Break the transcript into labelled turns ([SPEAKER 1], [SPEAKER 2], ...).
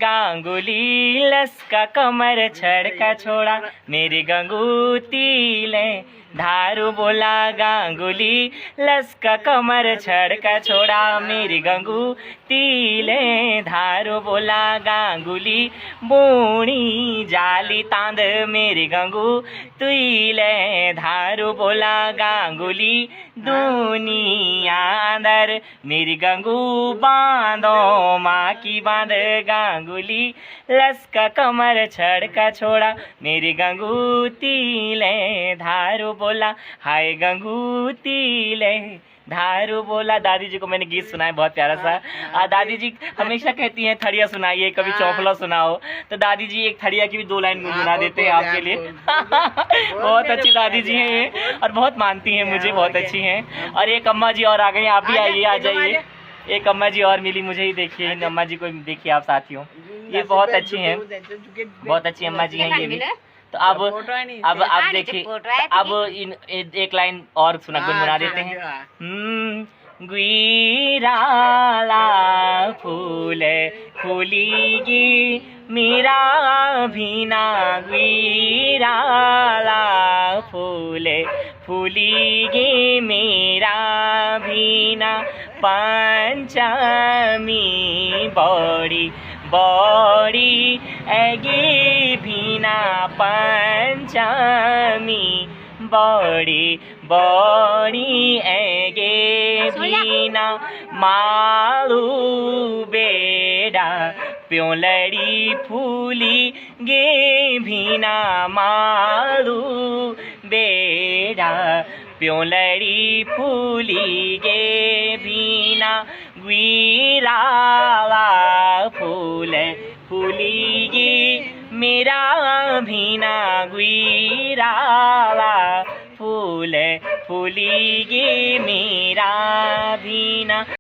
[SPEAKER 1] गांगुली लसका कमर छड़का छोड़ा मेरी गंगूती ले धारू बोला गांगुली लसका कमर छड़का छोड़ा मेरी गंगूती ले धारू बोला गांगुली बूढ़ी जाली तांद मेरी गंगू तुईले धारू बोला गांगुली दुनिया अंदर मेरी गंगू बांधो माँ की बांध गांगुली लसका कमर छड़का छोड़ा मेरी गंगू तीले धारू बोला हाय गंगू तीले धारू बोला। दादी जी को मैंने गीत सुनाया बहुत प्यारा सा। दादी जी हमेशा कहती हैं थड़िया सुनाइए, कभी चौफला सुनाओ, तो दादी जी एक थड़िया की भी 2 लाइन गुनगुना देते हैं आपके लिए। बहुत अच्छी दादी जी हैं ये और बहुत मानती हैं मुझे, बहुत अच्छी हैं। और एक अम्मा जी और आ गई, आप भी आइए, आ जाइए। एक अम्मा जी और मिली मुझे ही, देखिए इन अम्मा जी को देखिए आप साथियों, ये बहुत अच्छी हैं, बहुत अच्छी अम्मा जी हैं ये भी। तो अब देखिए, अब इन एक लाइन और सुना गुनगुना देते हैं। गुईराला फूले फूलीगी मेरा भीना गुईराला फूले फूलीगी मेरा भीना पंचमी बड़ी बड़ी एगी भीना पंचमी बड़ी बड़ी एगे भीना मालू बेड़ा प्यों लड़ी फूली गे भीना मालू बेड़ा प्यों लड़ी फूली गे भीना गुईराला फूले फूलीगी मेरा भीना गुईराला फूले फूलीगी मेरा भीना।